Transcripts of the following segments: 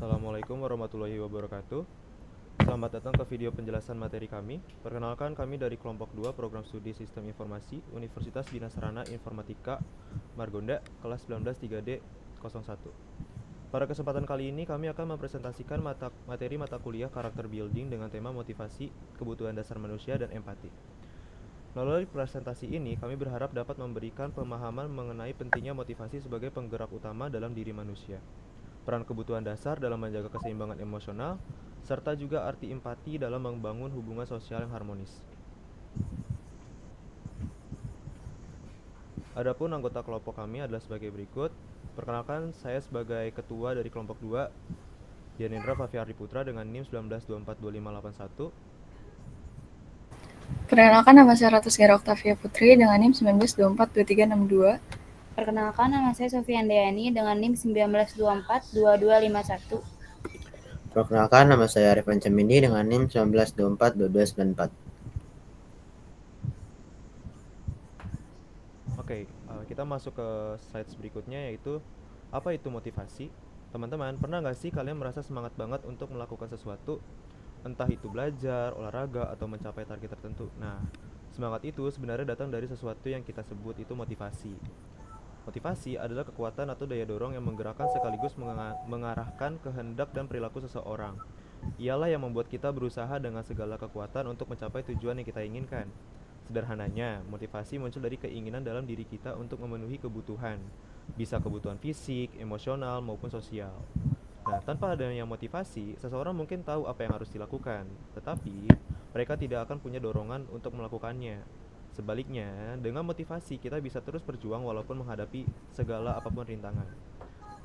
Assalamualaikum warahmatullahi wabarakatuh. Selamat datang ke video penjelasan materi kami. Perkenalkan, kami dari kelompok 2 Program Studi Sistem Informasi Universitas Bina Sarana Informatika Margonda, kelas 19 3D01. Pada kesempatan kali ini kami akan mempresentasikan materi mata kuliah karakter building dengan tema motivasi, kebutuhan dasar manusia, dan empati. Melalui presentasi ini, kami berharap dapat memberikan pemahaman mengenai pentingnya motivasi sebagai penggerak utama dalam diri manusia, peran kebutuhan dasar dalam menjaga keseimbangan emosional, serta juga arti empati dalam membangun hubungan sosial yang harmonis. Adapun anggota kelompok kami adalah sebagai berikut. Perkenalkan, saya sebagai ketua dari kelompok 2, Yanendra Fafiardi Putra dengan NIM 19242581. Perkenalkan, nama saya Ratu Sera Oktavia Putri dengan NIM 19242362. Perkenalkan, nama saya Sofian Deyani dengan NIM 19242251. Perkenalkan, nama saya Arifan Camindi dengan NIM 19242294. Oke, kita masuk ke slides berikutnya, yaitu apa itu motivasi. Teman-teman, pernah nggak sih kalian merasa semangat banget untuk melakukan sesuatu, entah itu belajar, olahraga, atau mencapai target tertentu? Nah, semangat itu sebenarnya datang dari sesuatu yang kita sebut itu motivasi. Motivasi adalah kekuatan atau daya dorong yang menggerakkan sekaligus mengarahkan kehendak dan perilaku seseorang. Ialah yang membuat kita berusaha dengan segala kekuatan untuk mencapai tujuan yang kita inginkan. Sederhananya, motivasi muncul dari keinginan dalam diri kita untuk memenuhi kebutuhan, bisa kebutuhan fisik, emosional, maupun sosial. Nah, tanpa adanya motivasi, seseorang mungkin tahu apa yang harus dilakukan, tetapi mereka tidak akan punya dorongan untuk melakukannya. Sebaliknya, dengan motivasi kita bisa terus berjuang walaupun menghadapi segala apapun rintangan.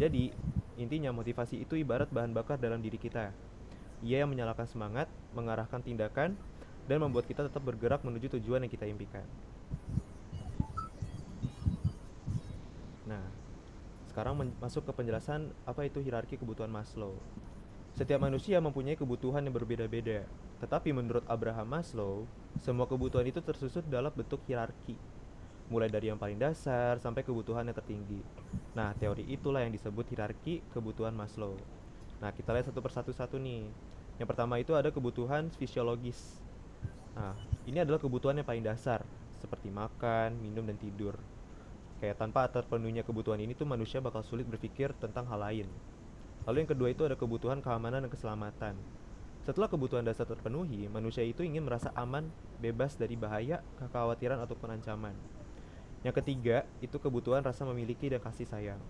Jadi, intinya motivasi itu ibarat bahan bakar dalam diri kita. Ia yang menyalakan semangat, mengarahkan tindakan, dan membuat kita tetap bergerak menuju tujuan yang kita impikan. Nah, sekarang masuk ke penjelasan apa itu hierarki kebutuhan Maslow. Setiap manusia mempunyai kebutuhan yang berbeda-beda, tetapi menurut Abraham Maslow, semua kebutuhan itu tersusun dalam bentuk hierarki, mulai dari yang paling dasar sampai kebutuhan yang tertinggi. Nah, teori itulah yang disebut hierarki kebutuhan Maslow. Nah, kita lihat satu persatu nih. Yang pertama itu ada kebutuhan fisiologis. Nah, ini adalah kebutuhan yang paling dasar, seperti makan, minum, dan tidur. Kayak tanpa terpenuhinya kebutuhan ini tuh manusia bakal sulit berpikir tentang hal lain. Lalu yang kedua itu ada kebutuhan keamanan dan keselamatan. Setelah kebutuhan dasar terpenuhi, manusia itu ingin merasa aman, bebas dari bahaya, kekhawatiran, ataupun ancaman. Yang ketiga, itu kebutuhan rasa memiliki dan kasih sayang.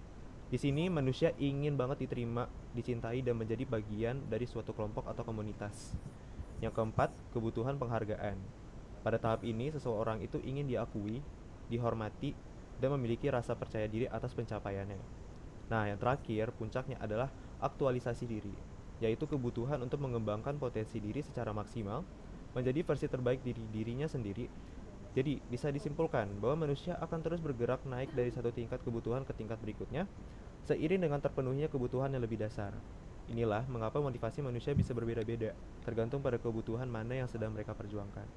Di sini manusia ingin banget diterima, dicintai, dan menjadi bagian dari suatu kelompok atau komunitas. Yang keempat, kebutuhan penghargaan. Pada tahap ini, seseorang itu ingin diakui, dihormati, dan memiliki rasa percaya diri atas pencapaiannya. Nah, yang terakhir, puncaknya adalah aktualisasi diri, yaitu kebutuhan untuk mengembangkan potensi diri secara maksimal, menjadi versi terbaik dirinya sendiri. Jadi, bisa disimpulkan bahwa manusia akan terus bergerak naik dari satu tingkat kebutuhan ke tingkat berikutnya, seiring dengan terpenuhinya kebutuhan yang lebih dasar. Inilah mengapa motivasi manusia bisa berbeda-beda, tergantung pada kebutuhan mana yang sedang mereka perjuangkan.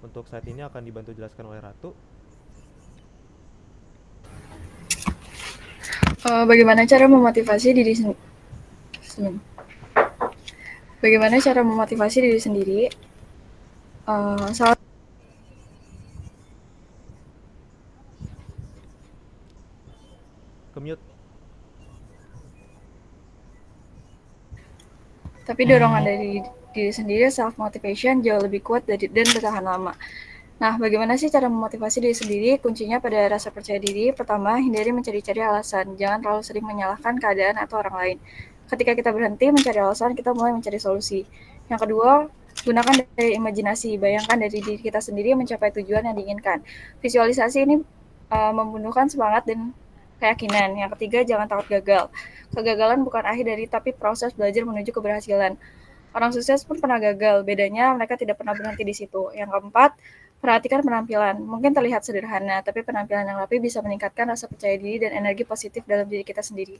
Untuk saat ini akan dibantu jelaskan oleh Ratu. Bagaimana cara memotivasi diri sendiri? Bagaimana cara memotivasi diri sendiri? Salah Kemute. Tapi dorongan dari diri sendiri, self motivation, jauh lebih kuat dan bertahan lama. Nah, bagaimana sih cara memotivasi diri sendiri? Kuncinya pada rasa percaya diri. Pertama, hindari mencari-cari alasan. Jangan terlalu sering menyalahkan keadaan atau orang lain. Ketika kita berhenti mencari alasan, kita mulai mencari solusi. Yang kedua, gunakan dari imajinasi. Bayangkan dari diri kita sendiri mencapai tujuan yang diinginkan. Visualisasi ini membunuhkan semangat dan keyakinan. Yang ketiga, jangan takut gagal. Kegagalan bukan akhir dari tapi proses belajar menuju keberhasilan. Orang sukses pun pernah gagal, bedanya mereka tidak pernah berhenti di situ. Yang keempat, perhatikan penampilan. Mungkin terlihat sederhana, tapi penampilan yang rapi bisa meningkatkan rasa percaya diri dan energi positif dalam diri kita sendiri.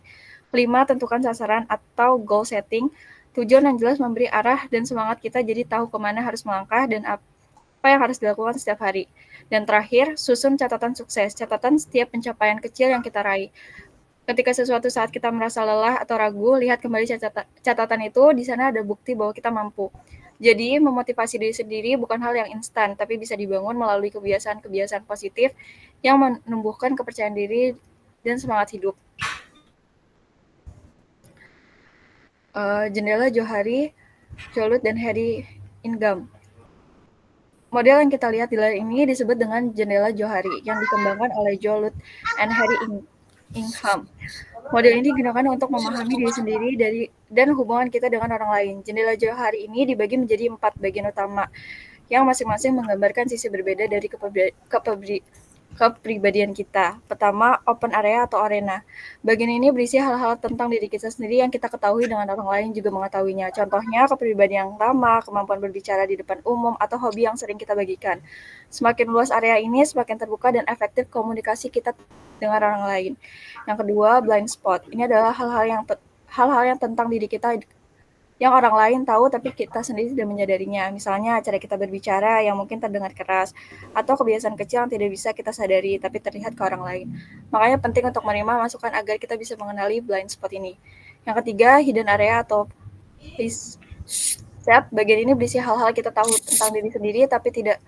Kelima, tentukan sasaran atau goal setting. Tujuan yang jelas memberi arah dan semangat kita jadi tahu kemana harus melangkah dan apa yang harus dilakukan setiap hari. Dan terakhir, susun catatan sukses. Catatan setiap pencapaian kecil yang kita raih. Ketika sesuatu saat kita merasa lelah atau ragu, lihat kembali catatan itu, di sana ada bukti bahwa kita mampu. Jadi, memotivasi diri sendiri bukan hal yang instan, tapi bisa dibangun melalui kebiasaan-kebiasaan positif yang menumbuhkan kepercayaan diri dan semangat hidup. Jendela Johari, Jolut, dan Harry Ingham. Model yang kita lihat di layar ini disebut dengan jendela Johari yang dikembangkan oleh Jolut and Harry Ingham. Model ini digunakan untuk memahami diri sendiri dan hubungan kita dengan orang lain. Jendela Johari ini dibagi menjadi 4 bagian utama yang masing-masing menggambarkan sisi berbeda dari kepribadian kita. Pertama, open area atau arena. Bagian ini berisi hal-hal tentang diri kita sendiri yang kita ketahui dengan orang lain juga mengetahuinya. Contohnya, kepribadian yang lama, kemampuan berbicara di depan umum, atau hobi yang sering kita bagikan. Semakin luas area ini, semakin terbuka dan efektif komunikasi kita dengan orang lain. Yang kedua, blind spot. Ini adalah hal-hal yang tentang diri kita yang orang lain tahu tapi kita sendiri tidak menyadarinya. Misalnya cara kita berbicara yang mungkin terdengar keras, atau kebiasaan kecil yang tidak bisa kita sadari tapi terlihat ke orang lain. Makanya penting untuk menerima masukan agar kita bisa mengenali blind spot ini. Yang ketiga, hidden area atau set. Bagian ini berisi hal-hal kita tahu tentang diri sendiri tapi tidak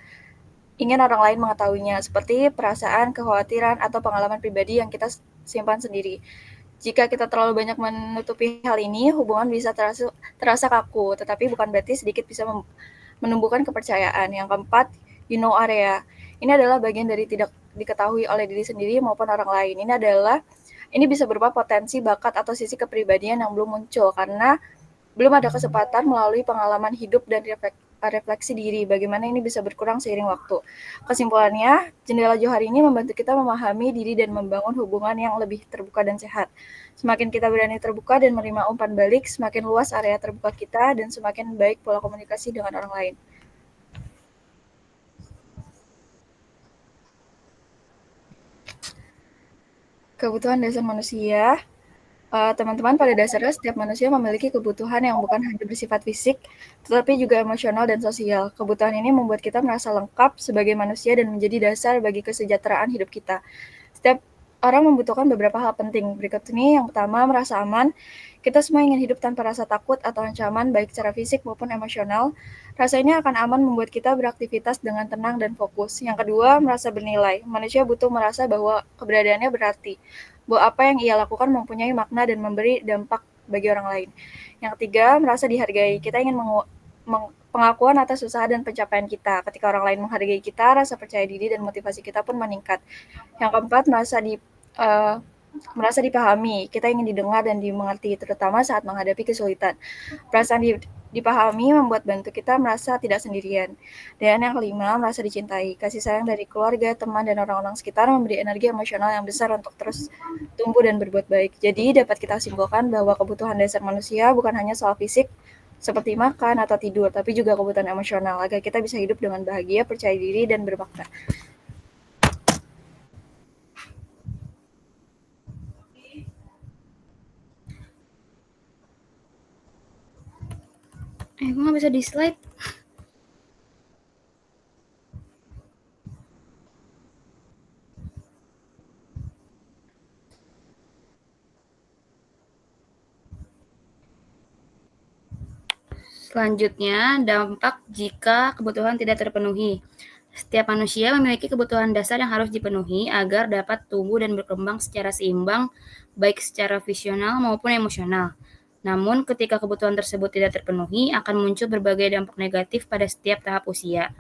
ingin orang lain mengetahuinya, seperti perasaan, kekhawatiran, atau pengalaman pribadi yang kita simpan sendiri. Jika kita terlalu banyak menutupi hal ini, hubungan bisa terasa kaku, tetapi bukan berarti sedikit bisa menumbuhkan kepercayaan. Yang keempat, you know area. Ini adalah bagian dari tidak diketahui oleh diri sendiri maupun orang lain. Ini bisa berupa potensi, bakat, atau sisi kepribadian yang belum muncul karena belum ada kesempatan melalui pengalaman hidup dan refleksi diri. Bagaimana ini bisa berkurang seiring waktu. Kesimpulannya, jendela Johari ini membantu kita memahami diri dan membangun hubungan yang lebih terbuka dan sehat. Semakin kita berani terbuka dan menerima umpan balik, semakin luas area terbuka kita dan semakin baik pola komunikasi dengan orang lain. Kebutuhan dasar manusia. Teman-teman, pada dasarnya setiap manusia memiliki kebutuhan yang bukan hanya bersifat fisik, tetapi juga emosional dan sosial. Kebutuhan ini membuat kita merasa lengkap sebagai manusia dan menjadi dasar bagi kesejahteraan hidup kita. Setiap orang membutuhkan beberapa hal penting. Berikut ini yang pertama, merasa aman. Kita semua ingin hidup tanpa rasa takut atau ancaman, baik secara fisik maupun emosional. Rasa ini akan aman membuat kita beraktivitas dengan tenang dan fokus. Yang kedua, merasa bernilai. Manusia butuh merasa bahwa keberadaannya berarti, bahwa apa yang ia lakukan mempunyai makna dan memberi dampak bagi orang lain. Yang ketiga, merasa dihargai. Kita ingin pengakuan atas usaha dan pencapaian kita. Ketika orang lain menghargai kita, rasa percaya diri dan motivasi kita pun meningkat. Yang keempat, merasa dipahami. Kita ingin didengar dan dimengerti, terutama saat menghadapi kesulitan. Perasaan dipahami membuat bantu kita merasa tidak sendirian. Dan yang kelima, merasa dicintai. Kasih sayang dari keluarga, teman, dan orang-orang sekitar memberi energi emosional yang besar untuk terus tumbuh dan berbuat baik. Jadi dapat kita simpulkan bahwa kebutuhan dasar manusia bukan hanya soal fisik, seperti makan atau tidur, tapi juga kebutuhan emosional agar kita bisa hidup dengan bahagia, percaya diri, dan bermakna. Gue nggak bisa di slide. Selanjutnya, dampak jika kebutuhan tidak terpenuhi. Setiap manusia memiliki kebutuhan dasar yang harus dipenuhi agar dapat tumbuh dan berkembang secara seimbang, baik secara visional maupun emosional. Namun, ketika kebutuhan tersebut tidak terpenuhi, akan muncul berbagai dampak negatif pada setiap tahap usia.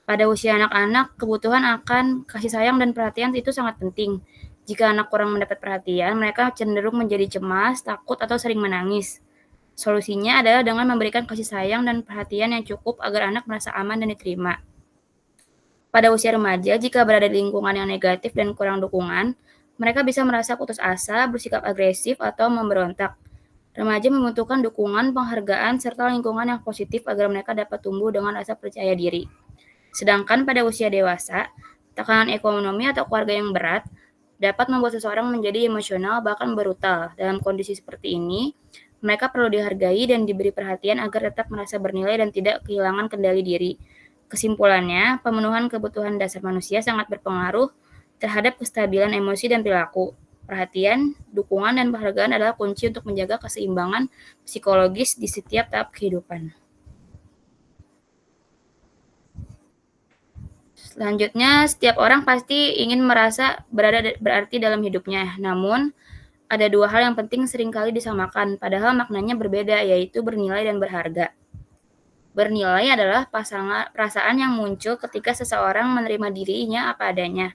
Pada usia anak-anak, kebutuhan akan kasih sayang dan perhatian itu sangat penting. Jika anak kurang mendapat perhatian, mereka cenderung menjadi cemas, takut, atau sering menangis. Solusinya adalah dengan memberikan kasih sayang dan perhatian yang cukup agar anak merasa aman dan diterima. Pada usia remaja, jika berada di lingkungan yang negatif dan kurang dukungan, mereka bisa merasa putus asa, bersikap agresif, atau memberontak. Remaja membutuhkan dukungan, penghargaan, serta lingkungan yang positif agar mereka dapat tumbuh dengan rasa percaya diri. Sedangkan pada usia dewasa, tekanan ekonomi atau keluarga yang berat dapat membuat seseorang menjadi emosional bahkan brutal. Dalam kondisi seperti ini, mereka perlu dihargai dan diberi perhatian agar tetap merasa bernilai dan tidak kehilangan kendali diri. Kesimpulannya, pemenuhan kebutuhan dasar manusia sangat berpengaruh terhadap kestabilan emosi dan perilaku. Perhatian, dukungan, dan penghargaan adalah kunci untuk menjaga keseimbangan psikologis di setiap tahap kehidupan. Selanjutnya, setiap orang pasti ingin merasa berarti dalam hidupnya. Namun, ada dua hal yang penting seringkali disamakan, padahal maknanya berbeda, yaitu bernilai dan berharga. Bernilai adalah perasaan yang muncul ketika seseorang menerima dirinya apa adanya.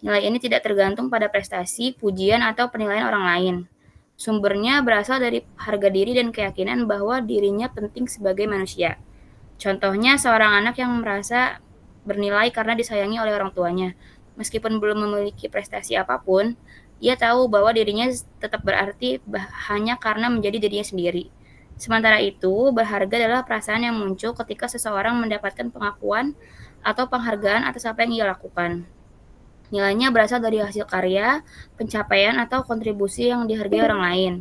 Nilai ini tidak tergantung pada prestasi, pujian, atau penilaian orang lain. Sumbernya berasal dari harga diri dan keyakinan bahwa dirinya penting sebagai manusia. Contohnya, seorang anak yang merasa bernilai karena disayangi oleh orang tuanya. Meskipun belum memiliki prestasi apapun, ia tahu bahwa dirinya tetap berarti hanya karena menjadi dirinya sendiri. Sementara itu, berharga adalah perasaan yang muncul ketika seseorang mendapatkan pengakuan atau penghargaan atas apa yang ia lakukan. Nilainya berasal dari hasil karya, pencapaian, atau kontribusi yang dihargai orang lain.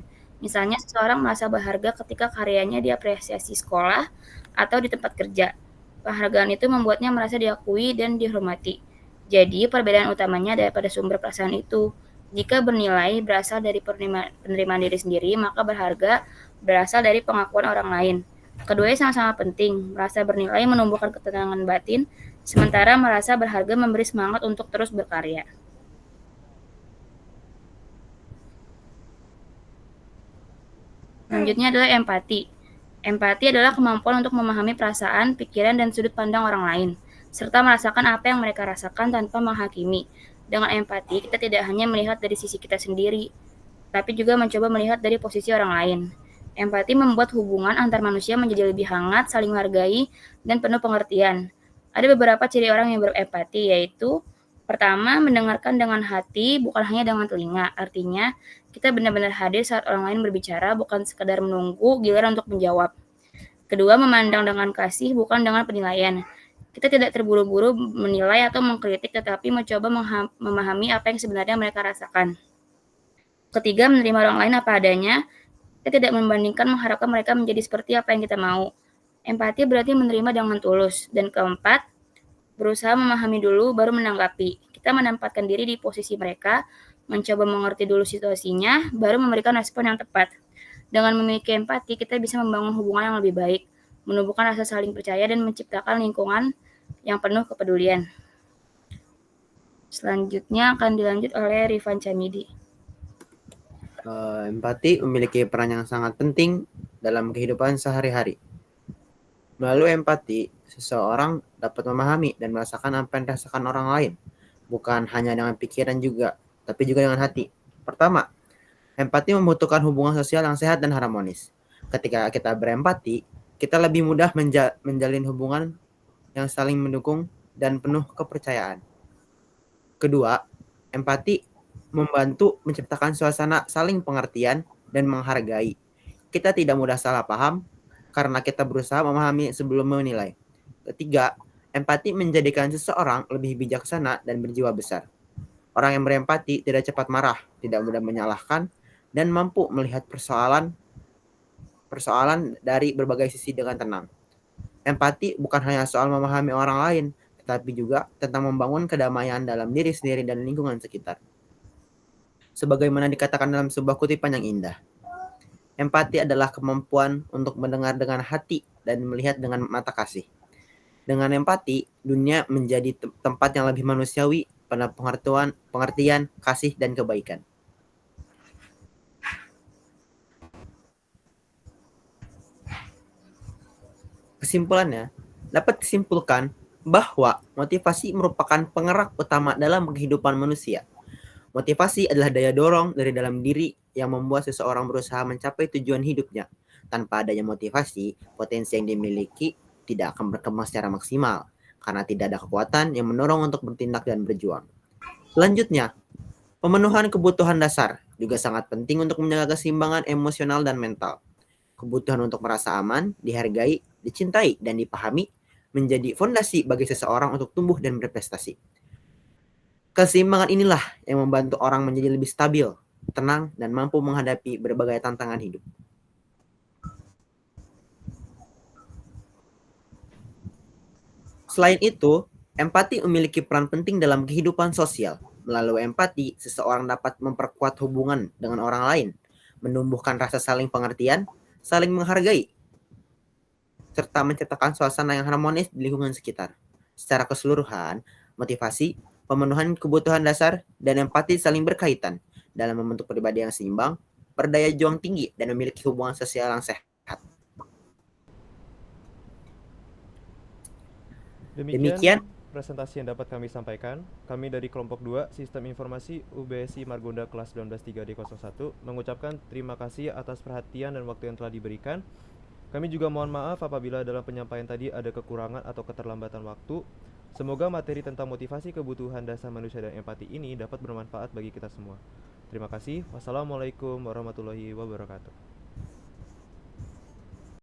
Misalnya, seseorang merasa berharga ketika karyanya diapresiasi sekolah atau di tempat kerja. Penghargaan itu membuatnya merasa diakui dan dihormati. Jadi, perbedaan utamanya daripada sumber perasaan itu. Jika bernilai berasal dari penerimaan diri sendiri, maka berharga berasal dari pengakuan orang lain. Keduanya sama-sama penting. Merasa bernilai menumbuhkan ketenangan batin, sementara merasa berharga memberi semangat untuk terus berkarya. Selanjutnya adalah empati. Empati adalah kemampuan untuk memahami perasaan, pikiran, dan sudut pandang orang lain, serta merasakan apa yang mereka rasakan tanpa menghakimi. Dengan empati, kita tidak hanya melihat dari sisi kita sendiri, tapi juga mencoba melihat dari posisi orang lain. Empati membuat hubungan antar manusia menjadi lebih hangat, saling menghargai, dan penuh pengertian. Ada beberapa ciri orang yang berempati, yaitu pertama, mendengarkan dengan hati, bukan hanya dengan telinga. Artinya, kita benar-benar hadir saat orang lain berbicara, bukan sekadar menunggu giliran untuk menjawab. Kedua, memandang dengan kasih, bukan dengan penilaian. Kita tidak terburu-buru menilai atau mengkritik, tetapi mencoba memahami apa yang sebenarnya mereka rasakan. Ketiga, menerima orang lain apa adanya. Kita tidak membandingkan mengharapkan mereka menjadi seperti apa yang kita mau. Empati berarti menerima dengan tulus. Dan keempat, berusaha memahami dulu baru menanggapi. Kita menempatkan diri di posisi mereka, mencoba mengerti dulu situasinya, baru memberikan respon yang tepat. Dengan memiliki empati, kita bisa membangun hubungan yang lebih baik, menumbuhkan rasa saling percaya, dan menciptakan lingkungan yang penuh kepedulian. Selanjutnya akan dilanjut oleh Rifan Chamidi. Empati memiliki peran yang sangat penting dalam kehidupan sehari-hari. Melalui empati, seseorang dapat memahami dan merasakan apa yang dirasakan orang lain, bukan hanya dengan pikiran juga, tapi juga dengan hati. Pertama, empati membutuhkan hubungan sosial yang sehat dan harmonis. Ketika kita berempati, kita lebih mudah menjalin hubungan yang saling mendukung dan penuh kepercayaan. Kedua, empati membantu menciptakan suasana saling pengertian dan menghargai. Kita tidak mudah salah paham karena kita berusaha memahami sebelum menilai. Ketiga, empati menjadikan seseorang lebih bijaksana dan berjiwa besar. Orang yang berempati tidak cepat marah, tidak mudah menyalahkan, dan mampu melihat persoalan dari berbagai sisi dengan tenang. Empati bukan hanya soal memahami orang lain, tetapi juga tentang membangun kedamaian dalam diri sendiri dan lingkungan sekitar. Sebagaimana dikatakan dalam sebuah kutipan yang indah, empati adalah kemampuan untuk mendengar dengan hati dan melihat dengan mata kasih. Dengan empati, dunia menjadi tempat yang lebih manusiawi, penuh pengertian, kasih, dan kebaikan. Kesimpulannya, dapat disimpulkan bahwa motivasi merupakan penggerak utama dalam kehidupan manusia. Motivasi adalah daya dorong dari dalam diri yang membuat seseorang berusaha mencapai tujuan hidupnya. Tanpa adanya motivasi, potensi yang dimiliki tidak akan berkembang secara maksimal, karena tidak ada kekuatan yang mendorong untuk bertindak dan berjuang. Selanjutnya, pemenuhan kebutuhan dasar juga sangat penting untuk menjaga keseimbangan emosional dan mental. Kebutuhan untuk merasa aman, dihargai, dicintai, dan dipahami menjadi fondasi bagi seseorang untuk tumbuh dan berprestasi. Keseimbangan inilah yang membantu orang menjadi lebih stabil, tenang, dan mampu menghadapi berbagai tantangan hidup. Selain itu, empati memiliki peran penting dalam kehidupan sosial. Melalui empati, seseorang dapat memperkuat hubungan dengan orang lain, menumbuhkan rasa saling pengertian, saling menghargai, serta menciptakan suasana yang harmonis di lingkungan sekitar. Secara keseluruhan, motivasi, pemenuhan kebutuhan dasar, dan empati saling berkaitan dalam membentuk pribadi yang seimbang, berdaya juang tinggi, dan memiliki hubungan sosial yang sehat. Demikian presentasi yang dapat kami sampaikan. Kami dari kelompok 2 Sistem Informasi UBSI Margonda kelas 193D01 mengucapkan terima kasih atas perhatian dan waktu yang telah diberikan. Kami juga mohon maaf apabila dalam penyampaian tadi ada kekurangan atau keterlambatan waktu. Semoga materi tentang motivasi kebutuhan dasar manusia dan empati ini dapat bermanfaat bagi kita semua. Terima kasih. Wassalamualaikum warahmatullahi wabarakatuh.